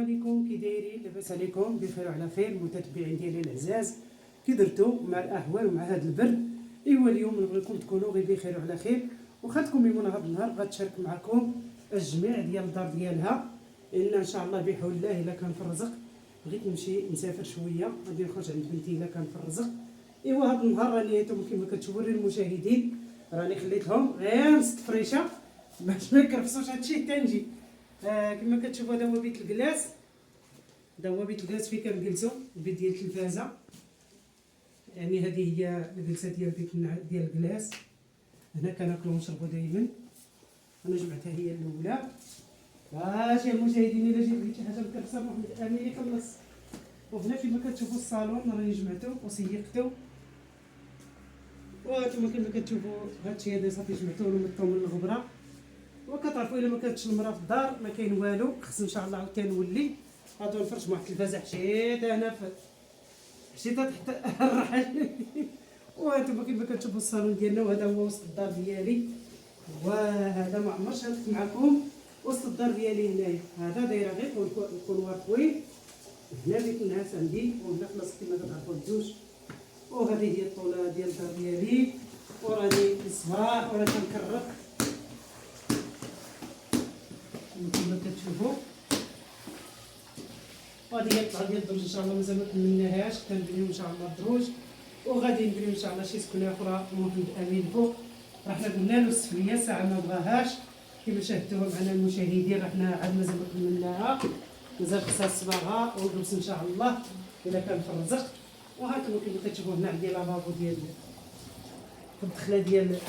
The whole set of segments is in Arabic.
عليكم، كي دايرين؟ لاباس عليكم؟ بخير وعلى خير متتبعين ديالي العزاز. كي درتو مع الاحوال ومع هذا البرد؟ ايوا اليوم نبغيكم تكونوا غير بخير وعلى خير، وخا ميمونه هذا النهار غتشارك معكم الجميع ديال الدار ديالها، لان ان شاء الله بحول الله الا كان في الرزق بغيت نمشي نسافر شويه، غادي نخرج عند بنتي الا كان في الرزق. ايوا هذا النهار راني نتوما كما كتشوفوا المشاهدين راني خليتهم غير ست فريشه باش ما يكرفسوش هادشي حتى نجي. كما كتشوفوا هذا هو بيت الكلاس، هذا هو بيت الكلاس فين كنجلسوا، البيت ديال التلفازه. يعني هذه هي الجلسه ديال بيت ديال الكلاس، هنا كناكلوا ونشربوا دائما. انا جمعتها هي الاولى باش يا المشاهدين الا جيت لقيت شي حاجه مكرسه محمد امين يخلص. وهنا كما كتشوفوا الصالون راني جمعته وسيقته، وانتم كما كتشوفوا هادشي هذا صافي جمعته ونمطو من الغبره. وكتعرفوا الا ما كانتش المراه في الدار ما كاين والو، خص ان شاء الله عاوتاني نولي غادي نفرش واحد التلفازه حشيت انا حشيت تحت الرحل. وانتم كما كتشوفوا الصالون ديالنا، وهذا هو وسط الدار ديالي، وهذا ما عمرش شاركت معكم وسط الدار ديالي هنايا. هذا دايره غير الكونوار طويل، هنا بيت الناس عندي، وهنا خلاص كما كتعرفوا الزوج. وهذه هي الطوله ديال الدار ديالي، وراني الصباح وراني كنكرر كما كتشوفوا. وهذه هي الطلعه ديال الدروج، ان شاء الله مازال ما كملناهاش، كنبنيو ان شاء الله الدروج وغادي نبنيو ان شاء الله شي سكنه اخرى محمد امين فوق. راه حنا قلنا له السفليه ساعه ما بغاهاش كما شاهدتوها معنا المشاهدين، راه حنا عاد مازال ما كملناها، مازال خصها الصباغه واللبس ان شاء الله الا كان في الرزق. وهانتوما كما كتشوفوا هنا عندي لافابو ديال الدخله ديال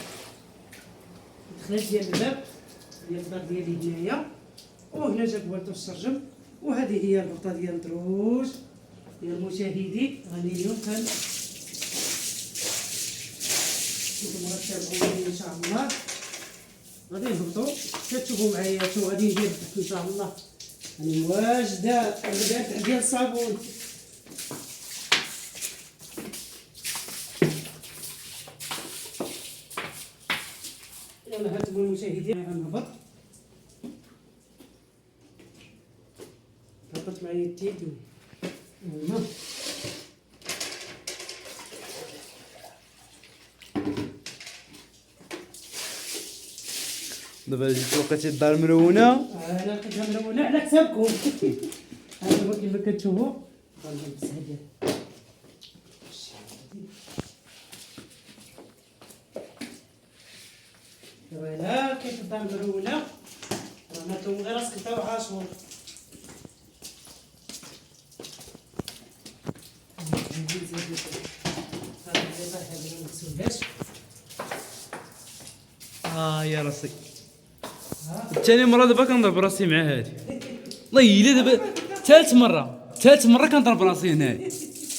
الباب ديال الدار ديالي هنايا، وهنا جا بوالتو الشرجم. وهذه هي الغلطه ديال الدروج يا المشاهدين. راني اليوم نتوما غتتابعوني ان شاء الله، غادي نهبطوا كتشوفوا معايا شنو غادي ندير تحت ان شاء الله. راني واجده الغداء ديال الصابون. يلا هانتوما المشاهدين غنهبط، هبطت معايا التيتو. دابا جيت لقيتي الدار مرونه. انا لقيتها مرونه على حسابكم. هانتوما كيما كتشوفوا غنلبس هذا فوالا كيف الدار مرونه. راه نتوما غير راسك نتا وعاشور. يا راسي ثاني مره دابا كنضرب راسي مع هادي. الله الا دابا ثالث مره كنضرب راسي هنايا،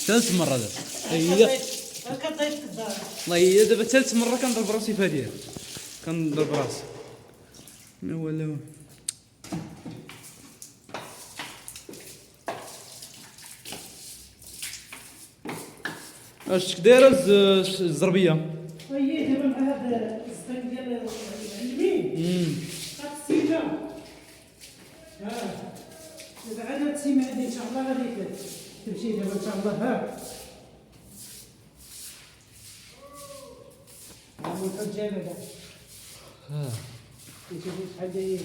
ثالث مره دابا. الله الا دابا ثالث مره كنضرب راسي في هادي، كنضرب راسي ما هو لا. اش دايره الزربيه؟ طيب دابا مع هذا الزبان ديال العلمين هاد السيمه. دابا عاد هاد السيمه هادي ان شاء الله غادي تمشي دابا ان شاء الله. ها الحجابه دابا نشوفوا شحال داير.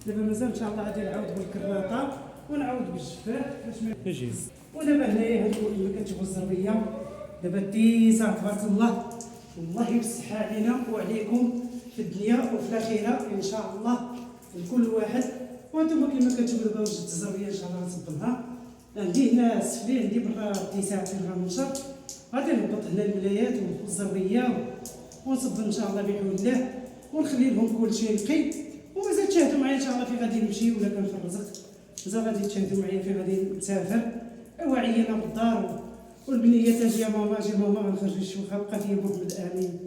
دابا مازال ان شاء الله غادي نعاود بالكراطه ونعاود بالجفاف باش ما يجيز. ودابا هنايا هاد كما كتشوفوا الزربيه دابا تيسع تبارك الله، والله يوسعها علينا وعليكم في الدنيا وفي الاخره ان شاء الله لكل واحد. وانتم كما كتشوفوا دابا وجدت الزربيه ان شاء الله غنصبنها. عندي هنا السفلي، عندي برا اتساع فين غننشر، غادي نهبط هنا الملايات والزربيه ونصب ان شاء الله بحول الله، ونخلي لهم كلشي نقي. ومازال تشاهدوا معايا ان شاء الله فين غادي نمشي ولا كان في الرزق، مازال غادي تشاهدوا معايا فين غادي نسافر. ايوا عينا بالدار والبنيه تاجي يا ماما اجي ماما غنخرج الشوخه بقى فيا محمد امين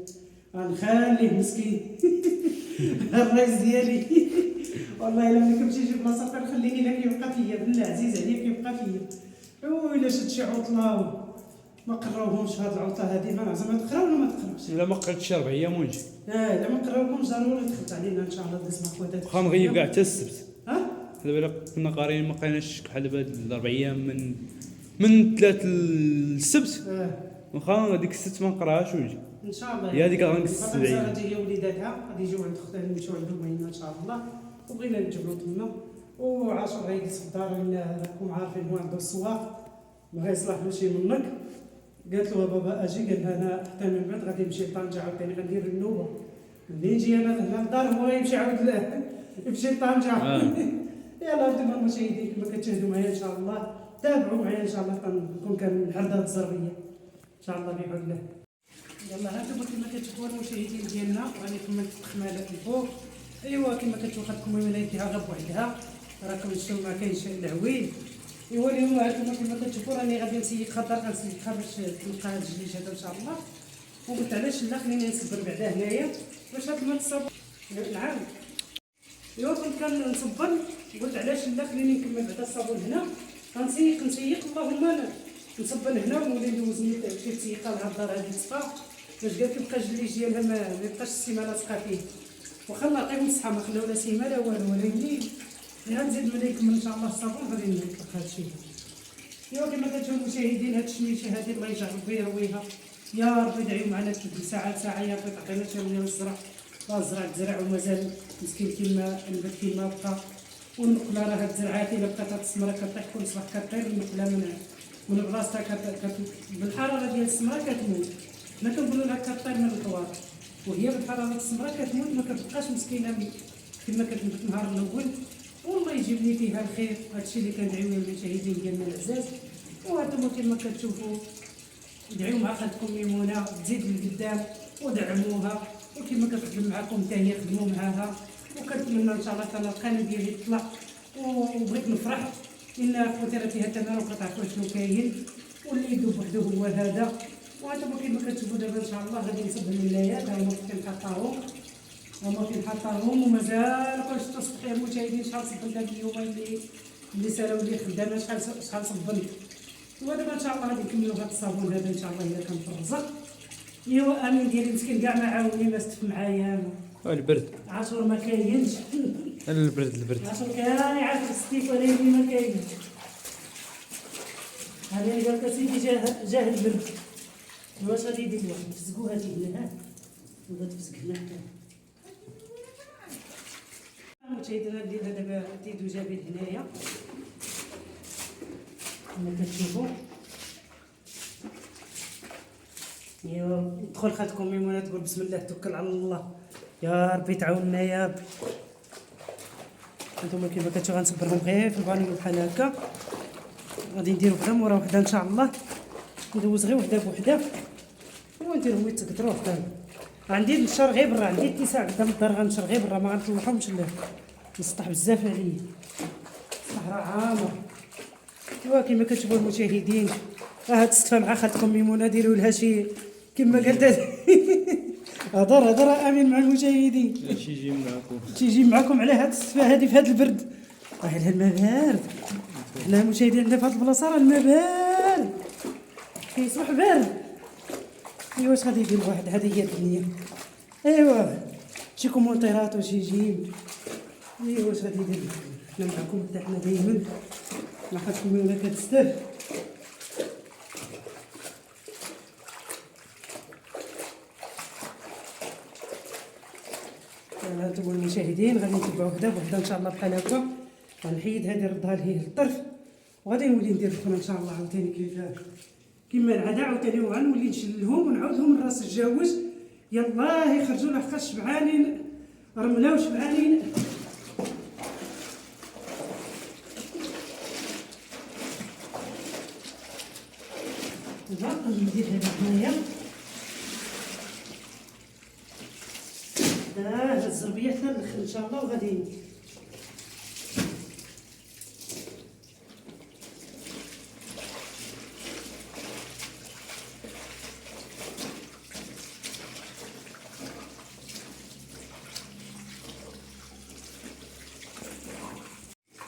غنخليه مسكين. الرئيس ديالي والله الا ملي كنمشي نجيب بلاصه كنخليه الا كيبقى فيا، بالله عزيز عليا كيبقى فيا. وإلا شد شي عطله ما قراوهمش هاد العطله هادي، ما زعما تقرا ولا ما تقراش؟ الا ما قعدتش 4 ايام ونجي. لا ما قراوهمش ضروري تخلط علينا ان شاء الله دز مع خواتك. واخا نغيب كاع حتى السبت. ها؟ دابا الا كنا قاريين ما قريناش بحال دابا هاد 4 ايام من 3 للسبت. واخا هذيك السبت ما نقراهاش ونجي. ان شاء الله. هي هذيك غنقص 70. غادي هي وليداتها غادي يجيو عند اختها نمشيو عندهم هنا ان شاء الله، وبغينا نجبرو تما. وعاشور غيجلس في الدار، راكم عارفين هو عنده السواق ما غيصلحلوش منك. قالت له بابا اجي، قال لها انا حتى من بعد غادي نمشي لطنجه عاوتاني غندير النوبه. ملي نجي انا لهنا الدار هو يمشي عاود يمشي لطنجه. يلا انتم المشاهدين كما كتشاهدوا معايا ان شاء الله، تابعوا معايا ان شاء الله كنكون كنحرد هاد الزربيه ان شاء الله بحول الله. يلا هانتوما كما كتشوفوا المشاهدين ديالنا، غادي نكمل التخماله الفوق. ايوا كما كتشوفوا خدكم الملايكه غير بوحدها، راكم شفتوا ما كاينش العويل. ايوا اليوم هانتوما كما كتشوفوا راني غادي نسيك خضر، غنسيكها باش تلقى هاد الجليج هذا ان شاء الله. وقلت علاش لا خليني نصبر بعدا هنايا باش هاد الماء تصب. نعم ايوا كنت كنصبر، قلت علاش لا خليني نكمل بعدا الصابون هنا، غنسيق اللهم انا نصبر هنا ونولي ندوزني شي تسيقه لهاد الدار هادي تصفى، باش كاع كيبقى الجليج ديالها ما يبقاش السيمانه تبقى فيه. واخا الله يعطيهم الصحه ما خلاو لا سيمانه لا والو، ولكن غير نزيد ملي يكمل ان شاء الله الصابون غادي نطلق هادشي. ايوا كما كتشوفوا المشاهدين هاد الشميشه هادي الله يجعل ربي يرويها، يا ربي ادعيو معنا ساعه يا ربي تعطينا شي الزرع. الزرع تزرع ومازال مسكين كيما النبات كيما بقى. والنقله راه هاد الزرعات الا بقات هاد السمره كطيح كل صباح كطير النقله من بلاصتها بالحراره ديال السمره كتموت. حنا كنقولوا لها كطير من الحوار، وهي بالحراره السمره كتموت ما كتبقاش مسكينه كما كتموت النهار الاول. والله يجيب لي فيها الخير. هادشي اللي كندعيو للمشاهدين ديالنا العزاز. وهانتوما كما كتشوفوا دعيو مع خالتكم ميمونه تزيد لقدام ودعموها، وكما كتخدم معكم حتى هي خدموا معاها. وكنتمنى ان شاء الله انا القناه ديالي تطلع وبغيت نفرح ان خوتي راه فيها تمام وكتعرفوا شنو كاين، واللي يدوب وحده هو هذا. وانتم كما كتشوفوا دابا ان شاء الله غادي نصب الملايات، ها هما فين حطاهم ومازال كل شفتوا صبحي المشاهدين شحال صبنت هاد اليومين اللي سالاو لي خدامه شحال صبنت. ودابا ان شاء الله غادي نكملوا هاد الصابون هذا ان شاء الله الا كان في الرزق. ايوا امين ديالي مسكين كاع ما عاوني ما استف معايا. البرد عاشور ما كاينش. البرد عاشور كان يعرف الستيف ولكن ما كاينش. هذا اللي قالك سيدي جاه البرد. واش غادي يدير واحد نفزقو هادي هنا، ها نبغي تفزق هنا حتى المشاهدين. ندير دابا تيدو جابين هنايا كما كتشوفوا. ايوا دخل خالتكم ميمونه تقول بسم الله توكل على الله، يا ربي تعاوننا يا ربي. هانتوما كيما كتشوفوا غنصبرهم غير في البانيو بحال هكا، غادي ندير وحده مورا وحده ان شاء الله، ندوز غير وحده بوحده ونديرهم يتقدروا حتى عندي نشر غير برا، عندي اتساع قدام الدار غنشر غير برا، ما غنطلعهمش للسطح بزاف عليا، السطح راه عامر. ايوا كيما كتشوفوا المشاهدين هاد السطفه مع خالتكم ميمونه ديروا لها شي كما قالت هضر امين مع المشاهدين. شي يجي معكم على هاد السطفه هادي في هاد البرد، راه لها الماء بارد. حنا المشاهدين عندنا في هاد البلاصه راه الماء بارد كيصبح بارد. ايوا واش غادي يدير الواحد، هذه هي الدنيا. ايوا شي كومونتيرات وشي جيم. ايوا واش غادي يدير، حنا معكم حتى حنا دايما ما خاصكم ولا كتستاهل. هانتوما المشاهدين غادي نتبعوا وحده بوحده ان شاء الله بحال هكا. غنحيد هذه نردها لهيه للطرف، وغادي نولي ندير الاخرى ان شاء الله عاوتاني كيما العاده عاوتاني وغنولي نشلهم ونعاودهم من راس الجاوج. يلاه يخرجوا لحقاش شبعانين رمله وشبعانين. غادي ندير هذا هنايا هاد الزربيه حتى الاخر ان شاء الله. وغادي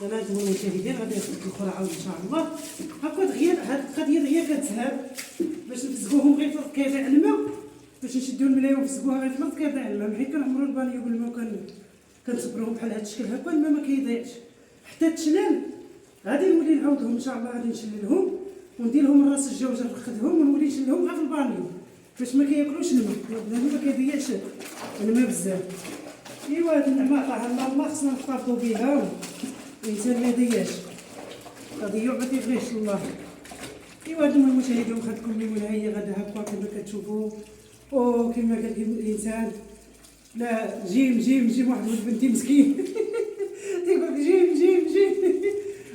دابا هاد المشاهدين غادي نصب الاخرى عاود ان شاء الله. هاكا دغيا هاد القضيه دغيا كتسهل كيضيع الماء باش نشدو الملايه ونفسقوها غير في الارض كيضيع الماء، حيت كنعمرو البانيو بالماء كنصبروهم بحال هاد الشكل هكا الماء ما كيضيعش حتى تشلال. غادي نولي نعاودهم ان شاء الله، غادي نشللهم وندير لهم راس الجوجه نفخدهم ونولي نشللهم غير في البانيو باش ما كياكلوش الماء، لانه ما كيضيعش الماء بزاف. ايوا هاد النعمه عطاها الله خصنا نحتفظوا بها، الانسان ما يضيعش، تضيع ما تيبغيش الله. ايوا هادو المشاهدين واخدكم الميمونه هي غدا هكا كما كتشوفوا، وكما قال الانسان لا جيم واحد ولد بنتي مسكين تيقول جيم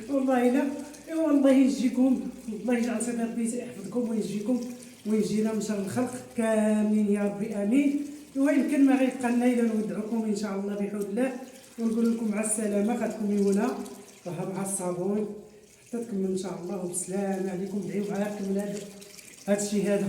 والله لا. ايوا الله ينجيكم، الله يجعل سيدي ربي يحفظكم وينجيكم وينجينا من شر الخلق كاملين يا ربي امين. ويمكن ما غيبقى لنا الا نودعكم ان شاء الله بحول الله ونقول لكم مع السلامه. خدكم ميمونه راها مع الصابون حتى تكمل ان شاء الله، وبسلامه عليكم. دعيو معايا كمل هذا الشيء هذا.